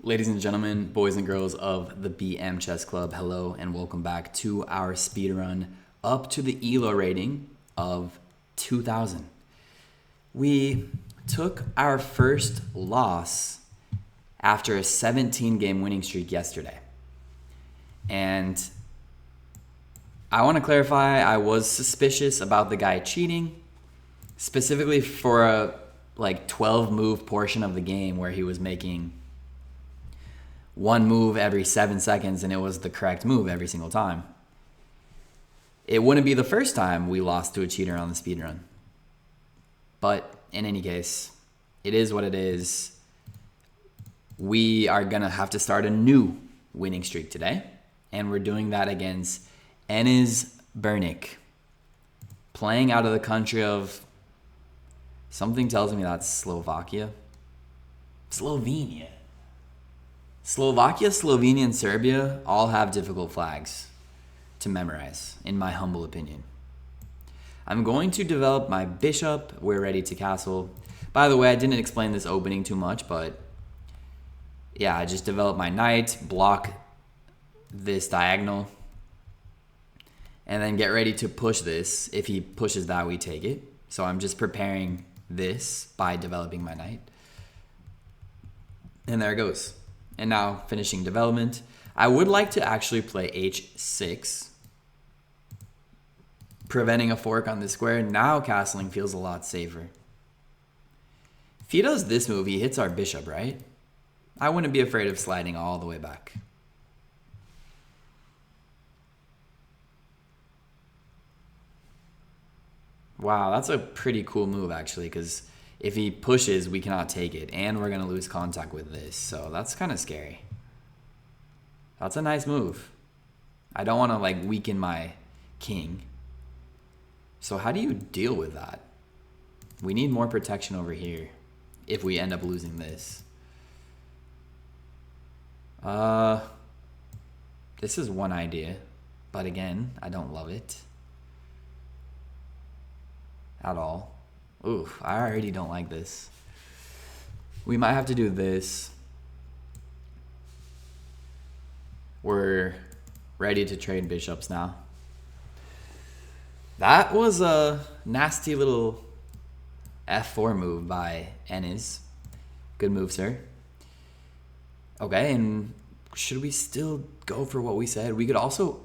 Ladies and gentlemen, boys and girls of the BM Chess Club, hello and welcome back to our speedrun up to the ELO rating of 2000. We took our first loss after a 17-game winning streak yesterday. And I want to clarify, I was suspicious about the guy cheating, specifically for a 12-move portion of the game where he was making one move every 7 seconds and it was the correct move every single time. It wouldn't be the first time we lost to a cheater on the speedrun. But in any case, it is what it is. We are going to have to start a new winning streak today. And we're doing that against Enes Bernik, playing out of the country of, something tells me that's Slovakia. Slovenia, Slovenia, and Serbia all have difficult flags to memorize, in my humble opinion. I'm going to develop my bishop. We're ready to castle. By the way, I didn't explain this opening too much, but yeah, I just developed my knight, block this diagonal, and then get ready to push this. If he pushes that, we take it. So I'm just preparing this by developing my knight. And there it goes. And now finishing development. I would like to actually play h6, preventing a fork on this square. Now castling feels a lot safer. If he does this move, he hits our bishop, right? I wouldn't be afraid of sliding all the way back. Wow, that's a pretty cool move actually, because if he pushes, we cannot take it, and we're going to lose contact with this, so that's kind of scary. That's a nice move. I don't want to weaken my king. So how do you deal with that? We need more protection over here if we end up losing this. This is one idea, but again, I don't love it at all. Oof, I already don't like this. We might have to do this. We're ready to trade bishops now. That was a nasty little f4 move by Enes. Good move, sir. Okay, and should we still go for what we said? We could also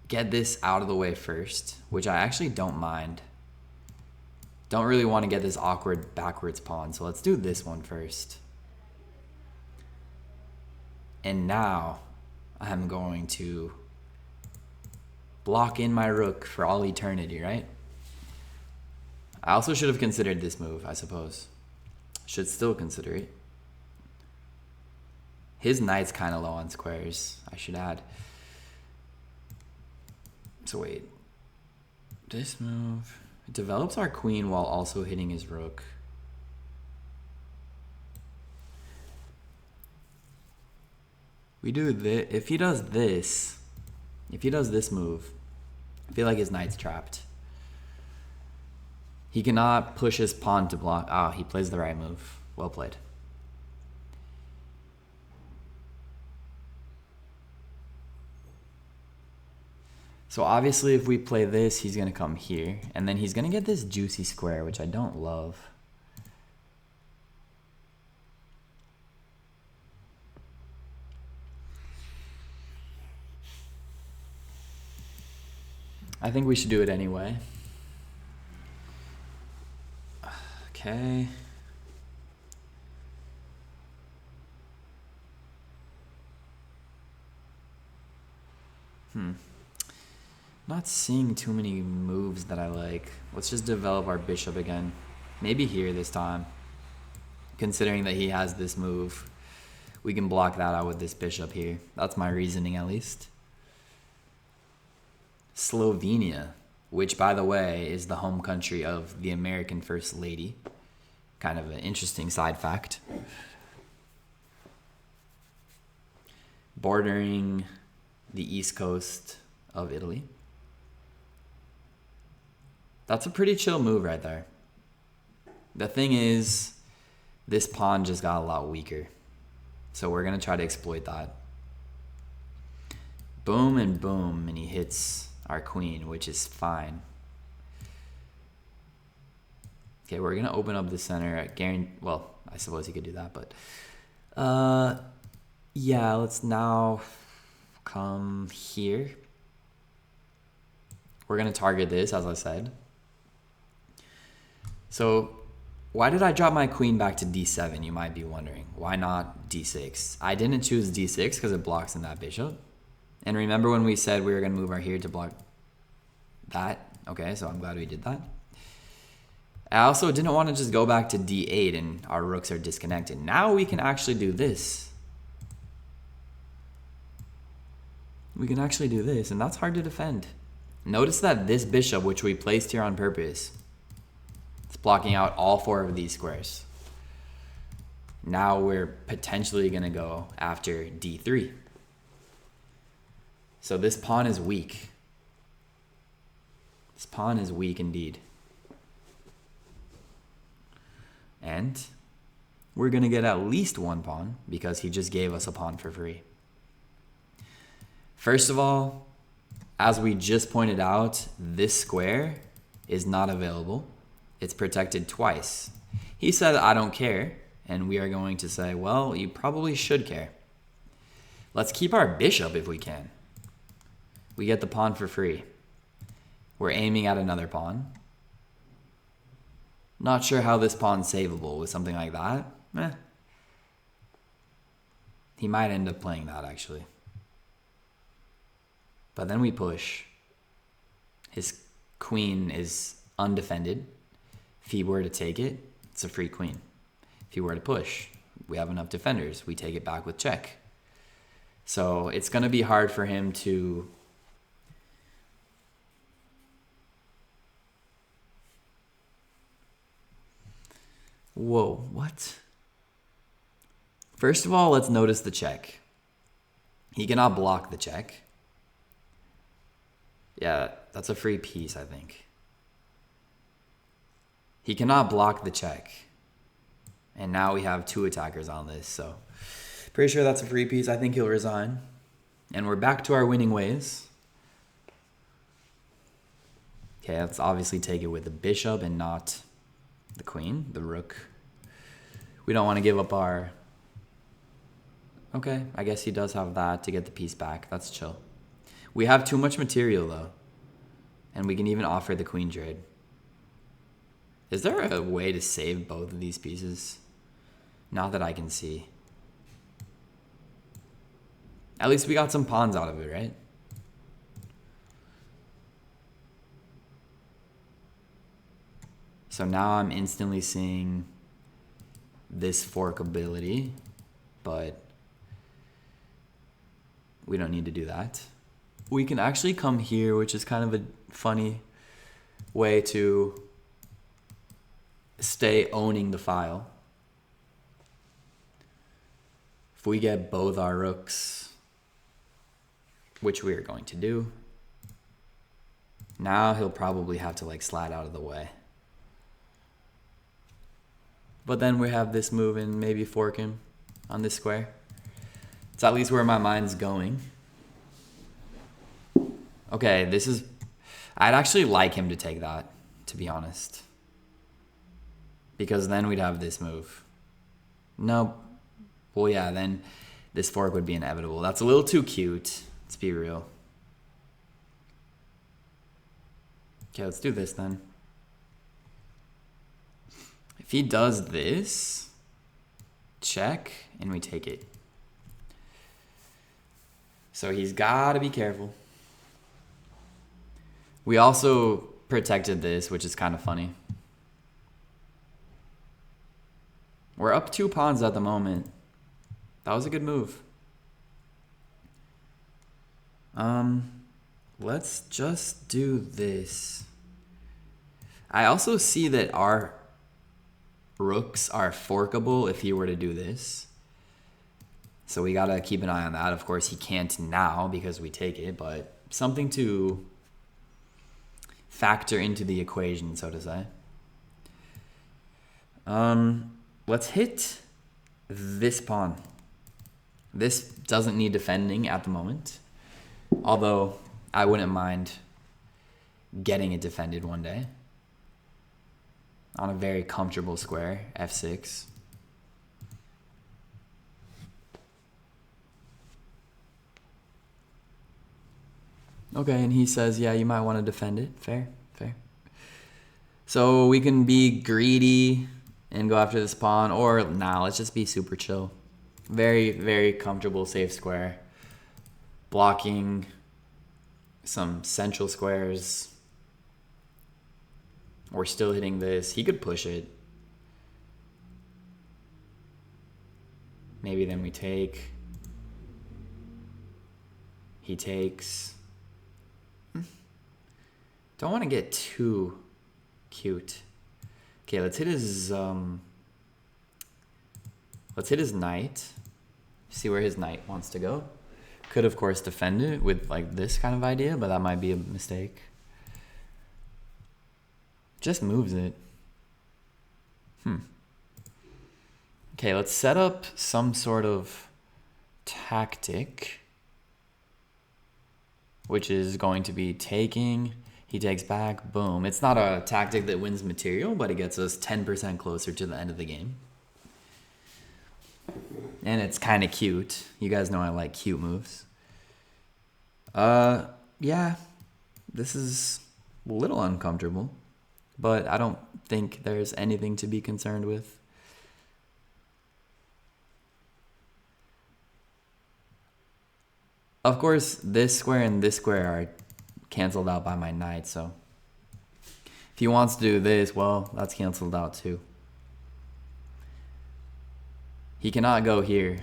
get this out of the way first, which I actually don't mind. Don't really want to get this awkward backwards pawn, so let's do this one first. And now I'm going to block in my rook for all eternity, right? I also should have considered this move, I suppose. Should still consider it. His knight's kind of low on squares, I should add. So wait. This move. It develops our queen while also hitting his rook. We do this. If he does this move, I feel like his knight's trapped. He cannot push his pawn to block. Ah, he plays the right move. Well played. So obviously if we play this, he's going to come here. And then he's going to get this juicy square, which I don't love. I think we should do it anyway. Okay. Not seeing too many moves that I like. Let's just develop our bishop again. Maybe here this time. Considering that he has this move, we can block that out with this bishop here. That's my reasoning at least. Slovenia, which by the way is the home country of the American First Lady. Kind of an interesting side fact. Bordering the east coast of Italy. That's a pretty chill move right there. The thing is, this pawn just got a lot weaker. So we're going to try to exploit that. Boom and boom, and he hits our queen, which is fine. Okay, we're going to open up the center. Well, I suppose he could do that, but... yeah, let's now come here. We're going to target this, as I said. So... why did I drop my queen back to d7, you might be wondering. Why not d6? I didn't choose d6 because it blocks in that bishop. And remember when we said we were going to move our here to block that? Okay, so I'm glad we did that. I also didn't want to just go back to d8 and our rooks are disconnected. Now we can actually do this. We can actually do this, and that's hard to defend. Notice that this bishop, which we placed here on purpose, it's blocking out all 4 of these squares. Now we're potentially going to go after d3. So this pawn is weak. This pawn is weak indeed. And we're going to get at least 1 pawn because he just gave us a pawn for free. First of all, as we just pointed out, this square is not available. It's protected twice. He said, I don't care. And we are going to say, well, you probably should care. Let's keep our bishop if we can. We get the pawn for free. We're aiming at another pawn. Not sure how this pawn's savable with something like that. He might end up playing that, actually. But then we push. His queen is undefended. If he were to take it, it's a free queen. If he were to push, we have enough defenders. We take it back with check. So it's going to be hard for him to... Whoa, what? First of all, let's notice the check. He cannot block the check. Yeah, that's a free piece, I think. He cannot block the check. And now we have 2 attackers on this, so... pretty sure that's a free piece. I think he'll resign. And we're back to our winning ways. Okay, let's obviously take it with the bishop and not the queen, the rook. We don't want to give up our... Okay, I guess he does have that to get the piece back. That's chill. We have too much material, though. And we can even offer the queen trade. Is there a way to save both of these pieces? Not that I can see. At least we got some pawns out of it, right? So now I'm instantly seeing this fork ability, but we don't need to do that. We can actually come here, which is kind of a funny way to stay owning the file. If we get both our rooks, which we are going to do, now he'll probably have to like slide out of the way. But then we have this move and maybe fork him on this square. It's at least where my mind's going. Okay, this is... I'd actually like him to take that, to be honest. Because then we'd have this move. Nope. Well, yeah, then this fork would be inevitable. That's a little too cute. Let's be real. Okay, let's do this then. If he does this, check, and we take it. So he's got to be careful. We also protected this, which is kind of funny. We're up 2 pawns at the moment. That was a good move. Let's just do this. I also see that our rooks are forkable if he were to do this. So we gotta keep an eye on that. Of course, he can't now because we take it, but something to factor into the equation, so to say. Let's hit this pawn. This doesn't need defending at the moment. Although, I wouldn't mind getting it defended one day. On a very comfortable square, f6. Okay, and he says, yeah, you might want to defend it. Fair, fair. So we can be greedy and go after this pawn, or nah, let's just be super chill. Very, very comfortable, safe square. Blocking some central squares. We're still hitting this. He could push it. Maybe then we take. He takes. Don't want to get too cute. Okay, let's hit his knight. See where his knight wants to go. Could of course defend it with like this kind of idea, but that might be a mistake. Just moves it. Okay, let's set up some sort of tactic, which is going to be taking. He takes back, boom. It's not a tactic that wins material, but it gets us 10% closer to the end of the game. And it's kind of cute. You guys know I like cute moves. Yeah, this is a little uncomfortable, but I don't think there's anything to be concerned with. Of course, this square and this square are canceled out by my knight, so if he wants to do this, well, that's canceled out too. He cannot go here.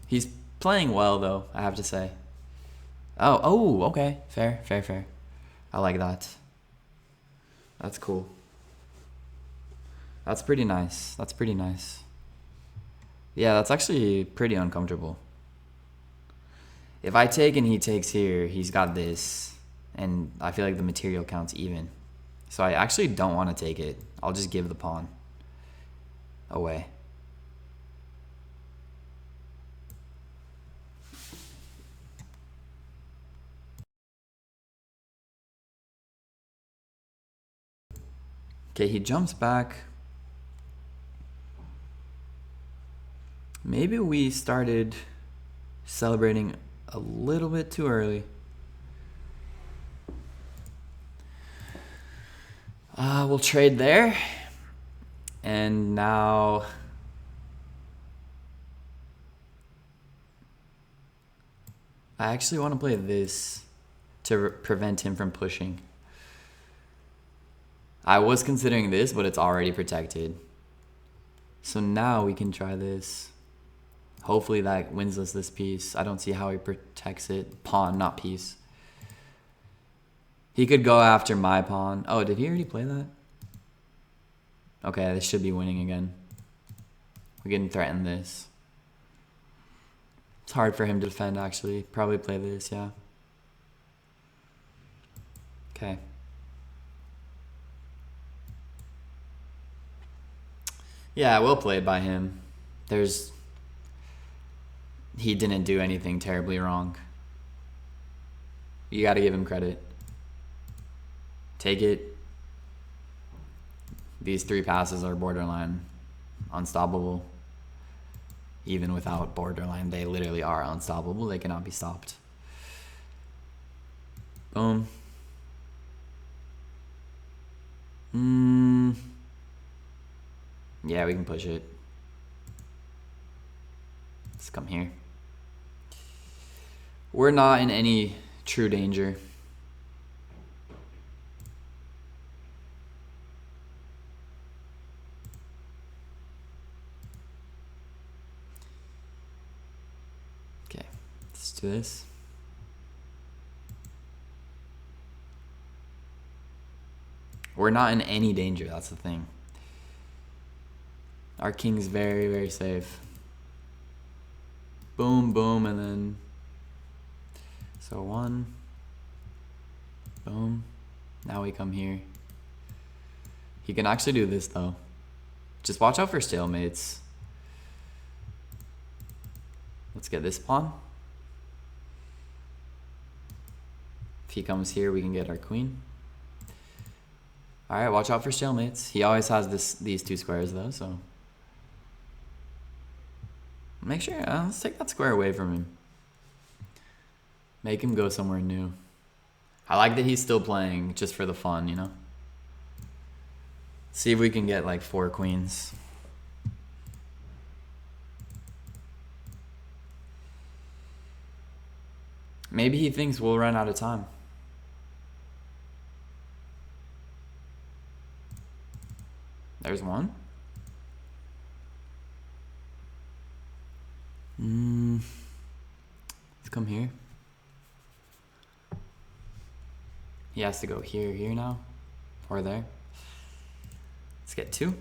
He's playing well, though, I have to say. Oh, okay. Fair, fair, fair. I like that. That's cool. That's pretty nice. That's pretty nice. Yeah, that's actually pretty uncomfortable. If I take and he takes here, he's got this. And I feel like the material counts even. So I actually don't want to take it. I'll just give the pawn away. Okay, he jumps back. Maybe we started celebrating a little bit too early. We'll trade there. And now I actually want to play this to prevent him from pushing. I was considering this, but it's already protected. So now we can try this. Hopefully that wins us this piece. I don't see how he protects it. Pawn, not piece. He could go after my pawn. Oh, did he already play that? Okay, this should be winning again. We can threaten this. It's hard for him to defend, actually. Probably play this, yeah. Okay. Yeah, well played by him. He didn't do anything terribly wrong. You gotta give him credit. Take it. These three passes are borderline unstoppable. Even without borderline, they literally are unstoppable. They cannot be stopped. Boom. Yeah, we can push it. Let's come here. We're not in any true danger. Okay, let's do this. We're not in any danger, that's the thing. Our king's very, very safe. Boom, boom, and then... So one. Boom. Now we come here. He can actually do this, though. Just watch out for stalemates. Let's get this pawn. If he comes here, we can get our queen. All right, watch out for stalemates. He always has these two squares though, so make sure. Let's take that square away from him. Make him go somewhere new. I like that he's still playing just for the fun, you know. See if we can get like 4 queens. Maybe he thinks we'll run out of time. There's one. Let's come here. He has to go here now. Or there. Let's get 2.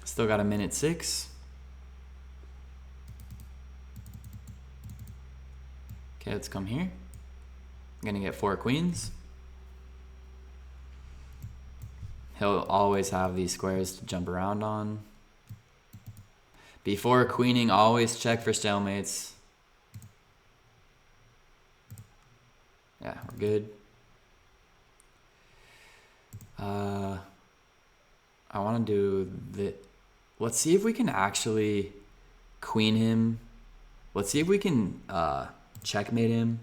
Still got a minute 6. Okay, let's come here. I'm gonna get 4 queens. He'll always have these squares to jump around on. Before queening, always check for stalemates. Yeah, we're good. I want to do the. Let's see if we can actually queen him. Let's see if we can checkmate him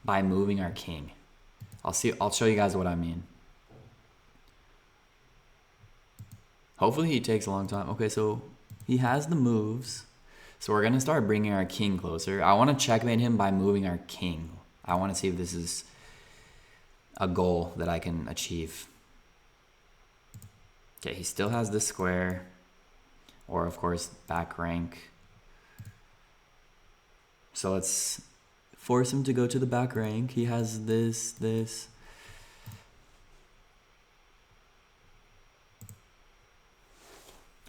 by moving our king. I'll show you guys what I mean. Hopefully he takes a long time. Okay, so he has the moves. So we're going to start bringing our king closer. I want to checkmate him by moving our king. I want to see if this is a goal that I can achieve. Okay, he still has this square. Or, of course, back rank. So let's force him to go to the back rank. He has this.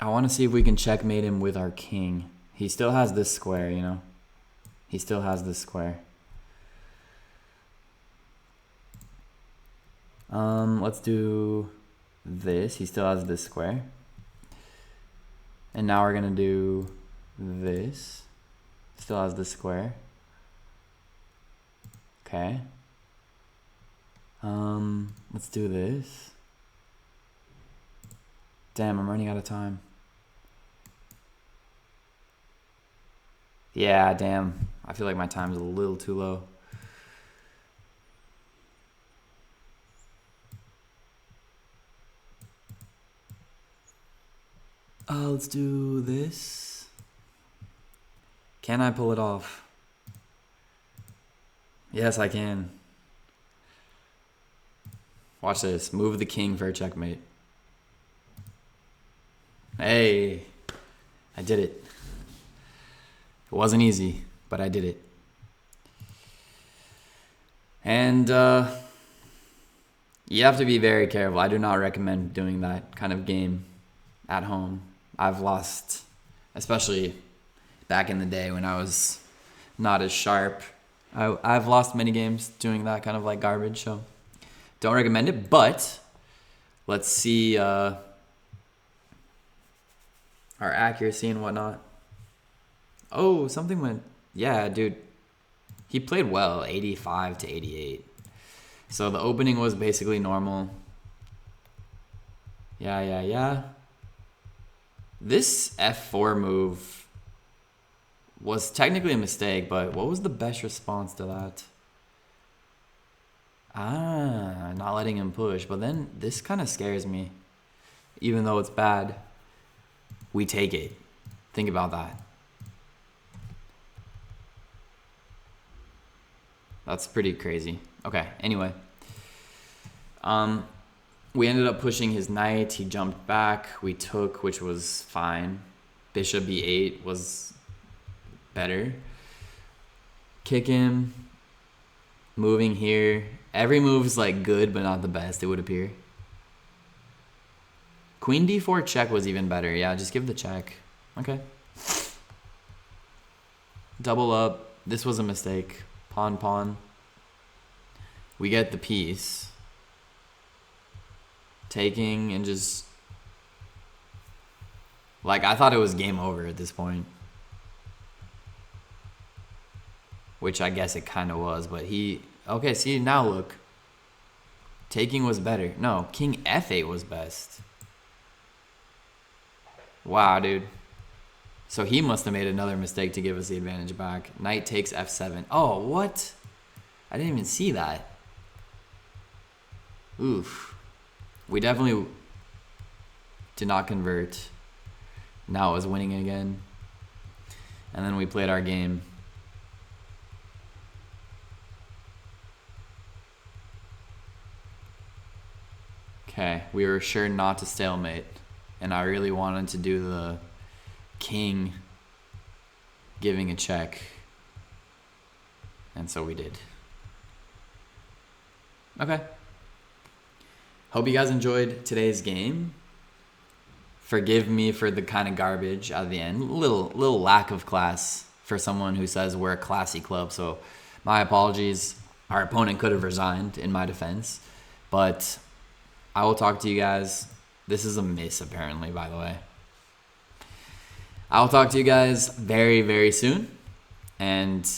I want to see if we can checkmate him with our king. He still has this square, you know. He still has this square. Let's do this. He still has this square. And now we're going to do this. Still has this square. Okay. Let's do this. Damn, I'm running out of time. Yeah, damn. I feel like my time's a little too low. Let's do this. Can I pull it off? Yes, I can. Watch this. Move the king for a checkmate. Hey, I did it. It wasn't easy, but I did it. And you have to be very careful. I do not recommend doing that kind of game at home. I've lost, especially back in the day when I was not as sharp. I've lost many games doing that kind of like garbage, so don't recommend it. But let's see our accuracy and whatnot. Oh, something went. Yeah, dude. He played well, 85 to 88. So the opening was basically normal. Yeah. This F4 move was technically a mistake, but what was the best response to that? Not letting him push. But then this kind of scares me. Even though it's bad, we take it. Think about that. That's pretty crazy. Okay, anyway. We ended up pushing his knight. He jumped back. We took, which was fine. Bishop b8 was better. Kick him. Moving here. Every move is like good, but not the best, it would appear. Queen d4 check was even better. Yeah, just give the check. Okay. Double up. This was a mistake. Pawn. We get the piece. Taking and just Like, I thought it was game over at this point. Which I guess it kind of was, but he... Okay, see, now look. Taking was better. No, king f8 was best. Wow, dude. So he must have made another mistake to give us the advantage back. Knight takes f7. Oh, what? I didn't even see that. Oof. We definitely did not convert. Now it was winning again. And then we played our game. Okay, we were sure not to stalemate. And I really wanted to do the king giving a check. And so we did. Okay. Hope you guys enjoyed today's game. Forgive me for the kind of garbage at the end. Little lack of class for someone who says we're a classy club. So my apologies. Our opponent could have resigned in my defense. But I will talk to you guys. This is a miss, apparently, by the way. I will talk to you guys very, very soon. And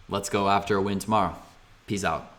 let's go after a win tomorrow. Peace out.